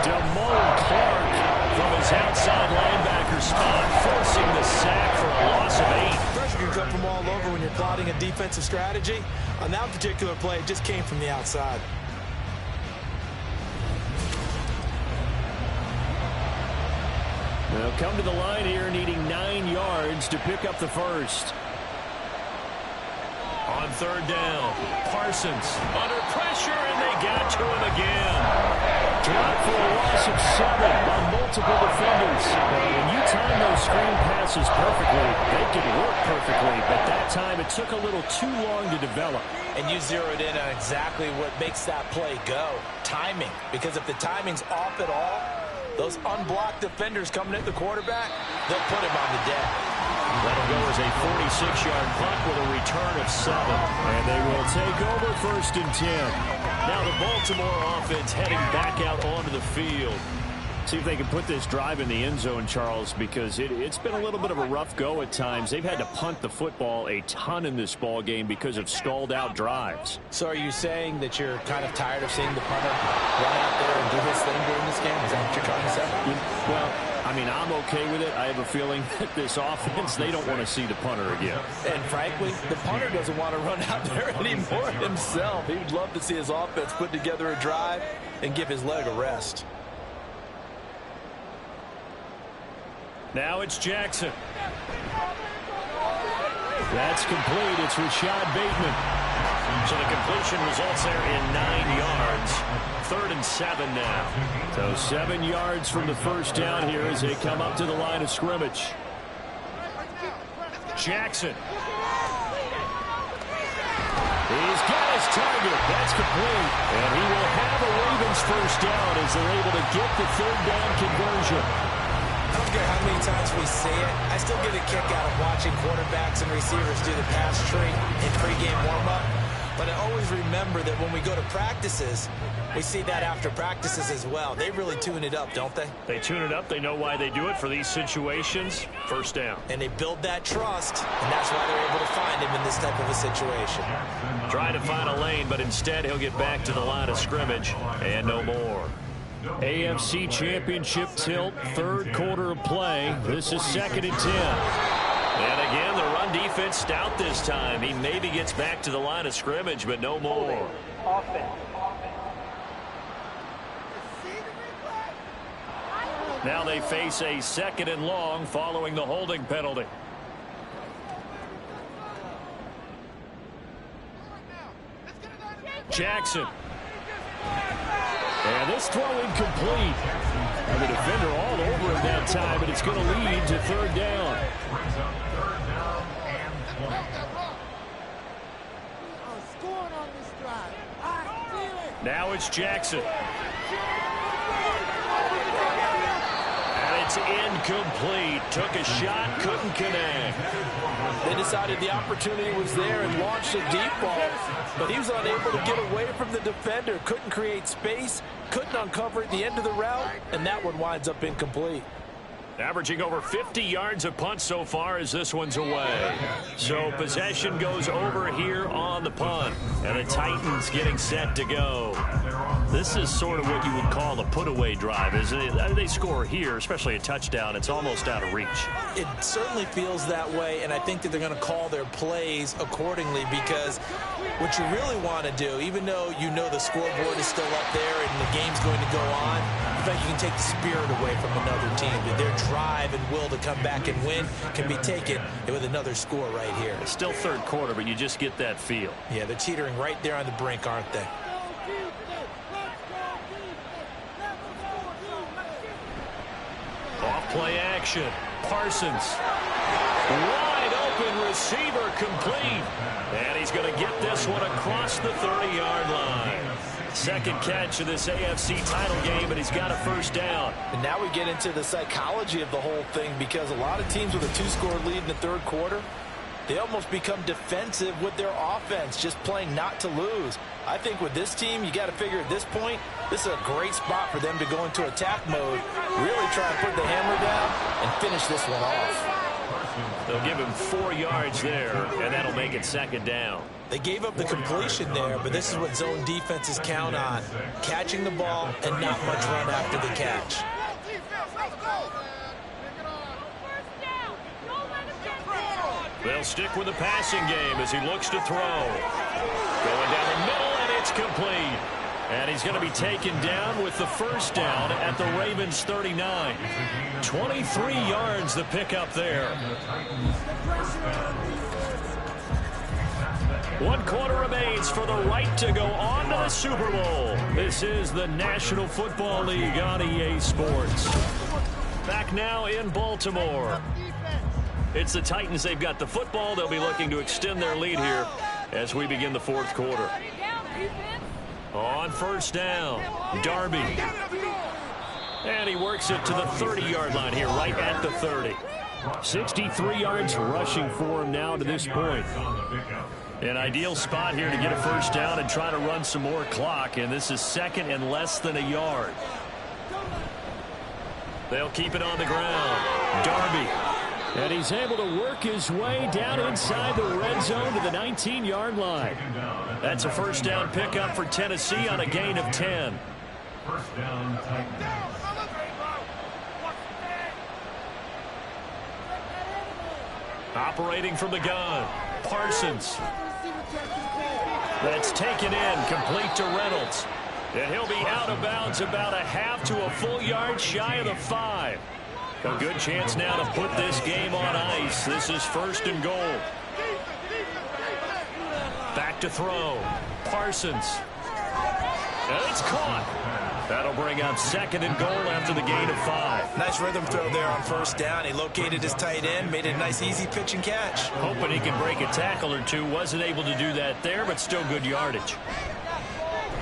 Damone Clark from his outside linebacker spot, forcing the sack for a loss of 8. Pressure can come from all over when you're plotting a defensive strategy. On that particular play, it just came from the outside. They'll come to the line here needing 9 yards to pick up the first. On third down, Parsons under pressure, and they got to him again. Dropped for a loss of 7 on multiple defenders. When you time those screen passes perfectly, they can work perfectly, but that time it took a little too long to develop. And you zeroed in on exactly what makes that play go. Timing. Because if the timing's off at all, those unblocked defenders coming at the quarterback, they'll put him on the deck. That'll go as a 46-yard punt with a return of 7. And they will take over 1st and 10. Now the Baltimore offense heading back out onto the field. See if they can put this drive in the end zone, Charles, because it's been a little bit of a rough go at times. They've had to punt the football a ton in this ball game because of stalled-out drives. So are you saying that you're kind of tired of seeing the punter run out there and do his thing during this game? Is that what you're trying to say? Well, I mean, I'm okay with it. I have a feeling that this offense, they don't want to see the punter again. And frankly, the punter doesn't want to run out there anymore himself. He would love to see his offense put together a drive and give his leg a rest. Now it's Jackson. That's complete. It's Rashad Bateman. So the completion results there in 9 yards. 3rd and 7 now. So 7 yards from the first down here as they come up to the line of scrimmage. Jackson. He's got his target. That's complete. And he will have a Ravens first down as they're able to get the 3rd down conversion. I don't care how many times we see it. I still get a kick out of watching quarterbacks and receivers do the pass tree in pregame warm-up. But I always remember that when we go to practices, we see that after practices as well. They really tune it up, don't they? They tune it up. They know why they do it for these situations. First down. And they build that trust, and that's why they're able to find him in this type of a situation. Trying to find a lane, but instead he'll get back to the line of scrimmage and no more. AFC Championship tilt, 3rd quarter of play. This is 2nd and 10. And again, the run defense stout this time. He maybe gets back to the line of scrimmage, but no more. Now they face a 2nd and long following the holding penalty. Jackson. And this throw incomplete. And the defender all over him that time, and it's going to lead to 3rd down. Now it's Jackson. And it's incomplete. Took a shot, couldn't connect. They decided the opportunity was there and launched a deep ball, but he was unable to get away from the defender. Couldn't create space, couldn't uncover at the end of the route, and that one winds up incomplete. Averaging over 50 yards a punt so far as this one's away. So possession goes over here on the punt. And the Titans getting set to go. This is sort of what you would call a put-away drive, isn't it? They score here, especially a touchdown. It's almost out of reach. It certainly feels that way, and I think that they're going to call their plays accordingly because what you really want to do, even though you know the scoreboard is still up there and the game's going to go on, in fact, you can take the spirit away from another team. That their drive and will to come back and win can be taken with another score right here. It's still 3rd quarter, but you just get that feel. Yeah, they're teetering right there on the brink, aren't they? Off-play action. Parsons. Wide open receiver complete. And he's going to get this one across the 30-yard line. 2nd catch of this AFC title game, and he's got a first down. And now we get into the psychology of the whole thing because a lot of teams with a 2-score lead in the 3rd quarter, they almost become defensive with their offense, just playing not to lose. I think with this team, you got to figure at this point, this is a great spot for them to go into attack mode, really try and put the hammer down and finish this one off. They'll give him 4 yards there, and that'll make it 2nd down. They gave up the completion there, but this is what zone defenses count on, catching the ball and not much run after the catch. They'll stick with the passing game as he looks to throw. Going down the middle, and it's complete. And he's going to be taken down with the first down at the Ravens 39. 23 yards the pickup there. 1 quarter remains for the right to go on to the Super Bowl. This is the National Football League on EA Sports. Back now in Baltimore. It's the Titans. They've got the football. They'll be looking to extend their lead here as we begin the fourth quarter. On first down, Darby. And he works it to the 30-yard line here, right at the 30. 63 yards rushing for him now to this point. An ideal spot here to get a first down and try to run some more clock, and this is second and less than a yard. They'll keep it on the ground. Darby. And he's able to work his way down inside the red zone to the 19-yard line. That's a first down pickup for Tennessee on a gain of 10. First down, Titans. Operating from the gun, Parsons. That's taken in, complete to Reynolds. And he'll be out of bounds about a half to a full yard shy of the 5. A good chance now to put this game on ice. This is first and goal. Back to throw. Parsons. And it's caught. That'll bring up second and goal after the gain of 5. Nice rhythm throw there on first down. He located his tight end, made it a nice easy pitch and catch. Hoping he can break a tackle or two. Wasn't able to do that there, but still good yardage.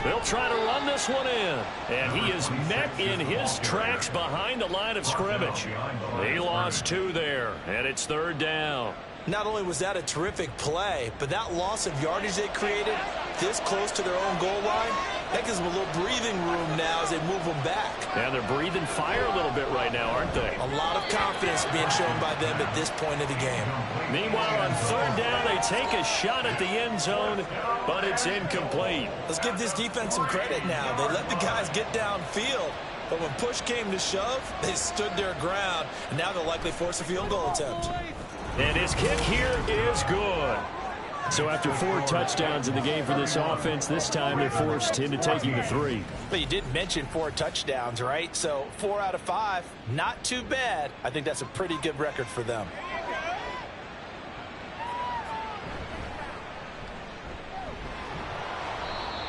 They'll try to run this one in. And he is met in his tracks behind the line of scrimmage. He lost 2 there, and it's third down. Not only was that a terrific play, but that loss of yardage they created this close to their own goal line, that gives them a little breathing room now as they move them back. And they're breathing fire a little bit right now, aren't they? A lot of confidence being shown by them at this point of the game. Meanwhile, on third down, they take a shot at the end zone, but it's incomplete. Let's give this defense some credit now. They let the guys get downfield, but when push came to shove, they stood their ground, and now they'll likely force a field goal attempt. And his kick here is good. So after 4 touchdowns in the game for this offense, this time they're forced into taking the 3. But you did mention 4 touchdowns, right? So 4 out of 5, not too bad. I think that's a pretty good record for them.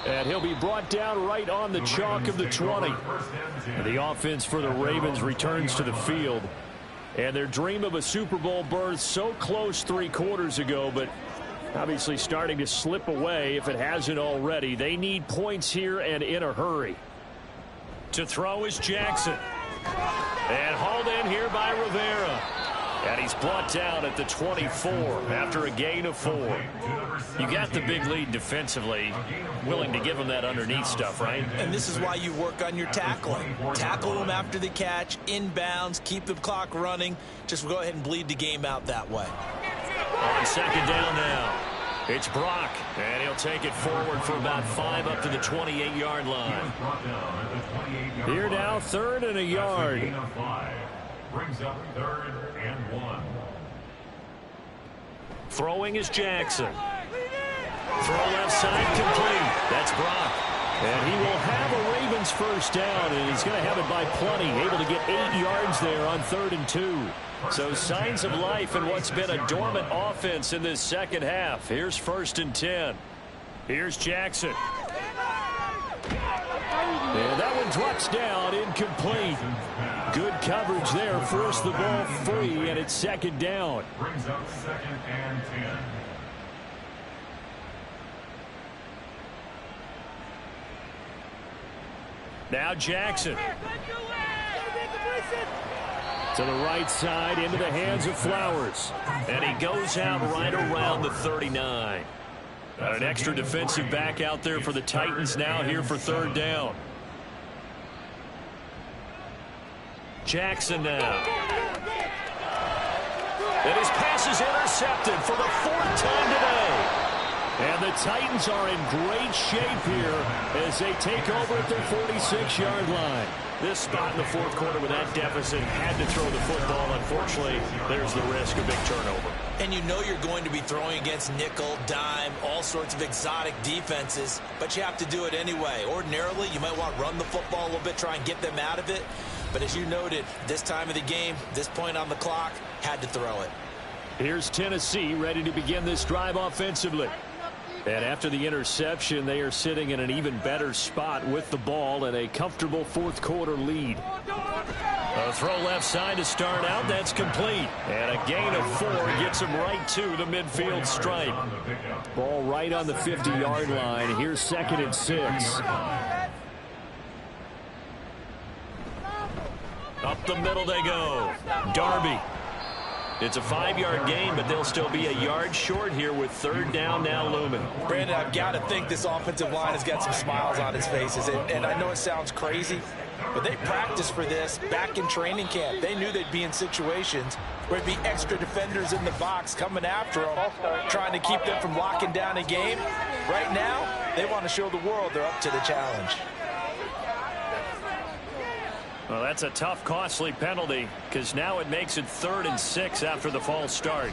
And he'll be brought down right on the chalk of the 20. And the offense for the Ravens returns to the field. And their dream of a Super Bowl berth so close 3 quarters ago, but obviously starting to slip away if it hasn't already. They need points here and in a hurry. To throw is Jackson. And hauled in here by Rivera. And he's brought down at the 24 after a gain of 4. You got the big lead defensively. Willing to give them that underneath stuff, right? And this is why you work on your tackling. Tackle them after the catch, inbounds, keep the clock running. Just go ahead and bleed the game out that way. On second down now, it's Brock, and he'll take it forward for about 5 up to the 28-yard line. Here now, third and a yard. Brings up 3rd and 1. Throwing is Jackson. Throw left side complete. That's Brock. And he will have a Ravens first down, and he's going to have it by plenty. Able to get 8 yards there on 3rd and 2. So signs of life in what's been a dormant offense in this second half. Here's 1st and 10. Here's Jackson. And that one drops down, incomplete. Good coverage there, forced the ball free, and it's second down. Brings up 2nd and 10. Now Jackson. To the right side, into the hands of Flowers. And he goes out right around the 39. An extra defensive back out there for the Titans now here for 3rd down. Jackson now. And his pass is intercepted for the 4th time today. And the Titans are in great shape here as they take over at their 46-yard line. This spot in the fourth quarter with that deficit, had to throw the football. Unfortunately, there's the risk of big turnover. And you know you're going to be throwing against nickel, dime, all sorts of exotic defenses, but you have to do it anyway. Ordinarily, you might want to run the football a little bit, try and get them out of it. But as you noted, this time of the game, this point on the clock, had to throw it. Here's Tennessee ready to begin this drive offensively. And after the interception, they are sitting in an even better spot with the ball and a comfortable fourth quarter lead. A throw left side to start out. That's complete. And a gain of 4 gets him right to the midfield stripe. Ball right on the 50-yard line. Here's 2nd and 6. Up the middle they go. Darby. It's a 5-yard gain, but they'll still be a yard short here with 3rd down now looming. Brandon, I've got to think this offensive line has got some smiles on its faces. And I know it sounds crazy, but they practiced for this back in training camp. They knew they'd be in situations where it'd be extra defenders in the box coming after them, trying to keep them from locking down a game. Right now, they want to show the world they're up to the challenge. Well, that's a tough, costly penalty because now it makes it 3rd and 6 after the false start.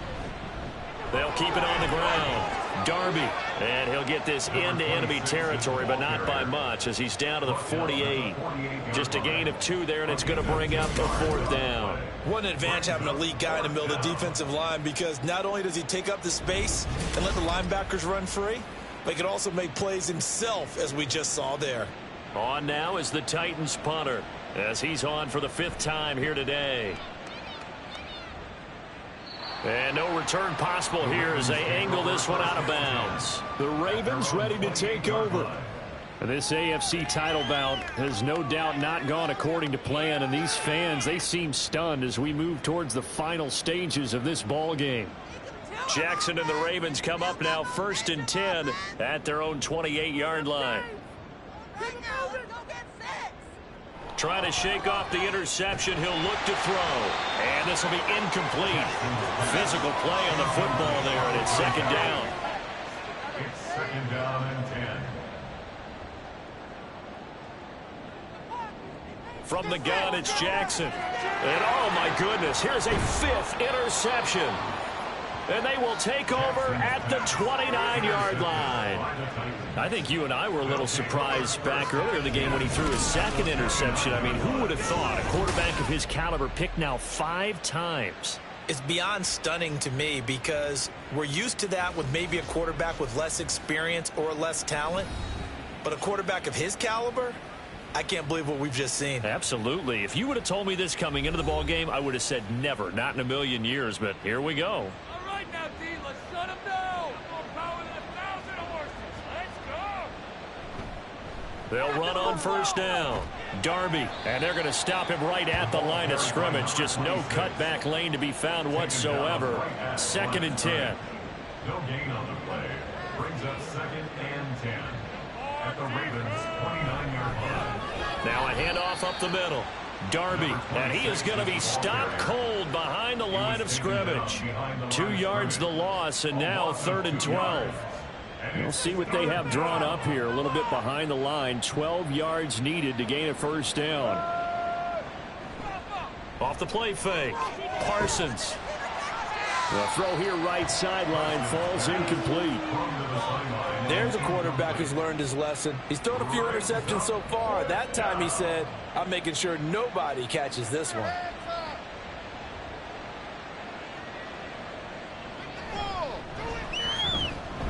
They'll keep it on the ground. Darby, and he'll get this into enemy territory, but not by much as he's down to the 48. Just a gain of 2 there, and it's going to bring up the 4th down. What an advantage having an elite guy in the middle of the defensive line, because not only does he take up the space and let the linebackers run free, but he can also make plays himself, as we just saw there. On now is the Titans punter, as he's on for the 5th time here today. And no return possible here as they angle this one out of bounds. The Ravens ready to take over. And this AFC title bout has no doubt not gone according to plan, and these fans, they seem stunned as we move towards the final stages of this ball game. Jackson and the Ravens come up now 1st and 10 at their own 28-yard line. Trying to shake off the interception. He'll look to throw. And this will be incomplete. Physical play on the football there, and it's 2nd down. It's 2nd down and 10. From the gun, it's Jackson. And oh my goodness, here's a 5th interception. And they will take over at the 29-yard line. I think you and I were a little surprised back earlier in the game when he threw his 2nd interception. I mean, who would have thought a quarterback of his caliber picked now 5 times? It's beyond stunning to me because we're used to that with maybe a quarterback with less experience or less talent. But a quarterback of his caliber, I can't believe what we've just seen. Absolutely. If you would have told me this coming into the ball game, I would have said never, not in a million years. But here we go. Now, D, let's shut him down. More power than 1,000 horses. Let's go. They'll run on 1st down. Darby, and they're going to stop him right at the line of scrimmage. Just no cutback lane to be found whatsoever. 2nd and 10. No gain on the play. Brings up 2nd and 10 at the Ravens' 29-yard line. Now a handoff up the middle. Darby, and he is going to be stopped cold behind the line of scrimmage. 2 yards the loss, and now 3rd and 12. We'll see what they have drawn up here. A little bit behind the line. 12 yards needed to gain a 1st down. Off the play fake. Parsons. The throw here right sideline falls incomplete. There's a quarterback who's learned his lesson. He's thrown a few interceptions so far. That time he said, I'm making sure nobody catches this one.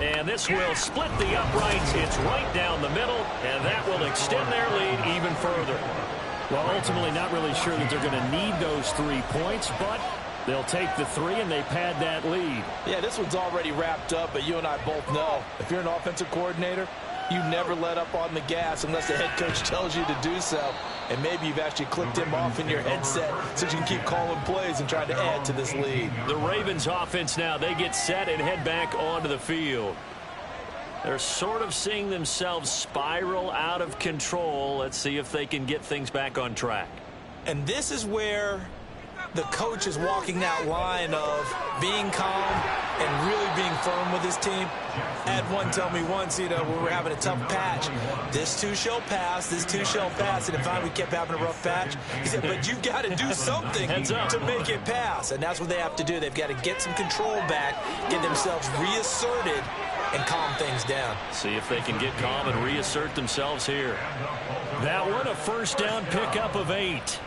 And this will split the uprights. It's right down the middle, and that will extend their lead even further. Well, ultimately not really sure that they're going to need those 3 points, but they'll take the 3 and they pad that lead. Yeah, this one's already wrapped up, but you and I both know if you're an offensive coordinator, you never let up on the gas unless the head coach tells you to do so. And maybe you've actually clicked him off in your headset so you can keep calling plays and trying to add to this lead. The Ravens offense now, they get set and head back onto the field. They're sort of seeing themselves spiral out of control. Let's see if they can get things back on track. And this is where the coach is walking that line of being calm and really being firm with his team. I had one tell me once, when we were having a tough patch, this too shall pass, this too shall pass. And if we kept having a rough patch, he said, but you've got to do something to make it pass. And that's what they have to do. They've got to get some control back, get themselves reasserted, and calm things down. See if they can get calm and reassert themselves here. That one, a first down pickup of 8.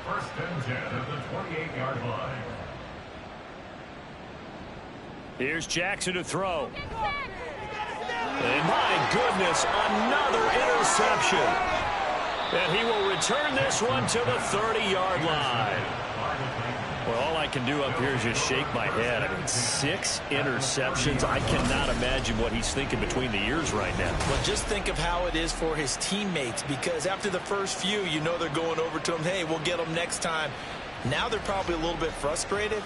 First and 10 at the 28-yard line. Here's Jackson to throw. And my goodness, another interception. And he will return this one to the 30-yard line. Well, all I can do up here is just shake my head. I mean, 6 interceptions. I cannot imagine what he's thinking between the ears right now. Well, just think of how it is for his teammates, because after the first few, they're going over to him, hey, we'll get them next time. Now they're probably a little bit frustrated.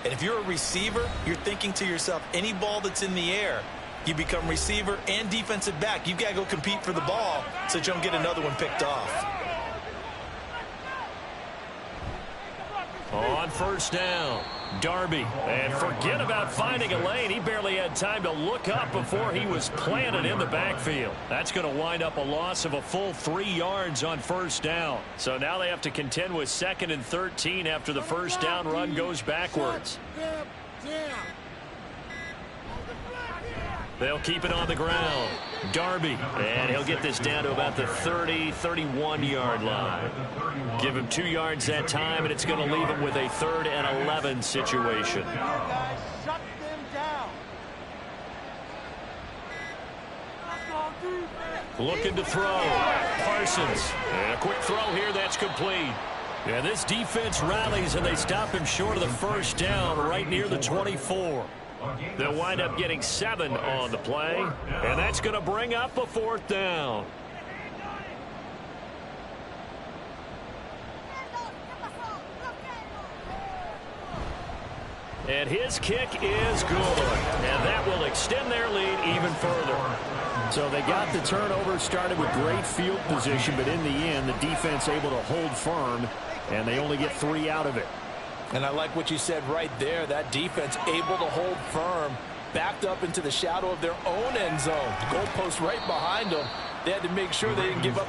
And if you're a receiver, you're thinking to yourself, any ball that's in the air, you become receiver and defensive back. You've got to go compete for the ball so that you don't get another one picked off. On first down, Darby. And forget about finding a lane. He barely had time to look up before he was planted in the backfield. That's going to wind up a loss of a full 3 yards on first down. So now they have to contend with 2nd and 13 after the first down run goes backwards. They'll keep it on the ground. Darby, and he'll get this down to about the 30, 31-yard line. Give him 2 yards that time, and it's going to leave him with a 3rd and 11 situation. Shut them down. Looking to throw. Parsons. And a quick throw here, that's complete. Yeah, this defense rallies, and they stop him short of the first down right near the 24. They'll wind up getting 7 on the play, and that's going to bring up a 4th down. And his kick is good, and that will extend their lead even further. So they got the turnover, started with great field position, but in the end, the defense able to hold firm, and they only get 3 out of it. And I like what you said right there. That defense able to hold firm, backed up into the shadow of their own end zone. The goalpost right behind them. They had to make sure they didn't give up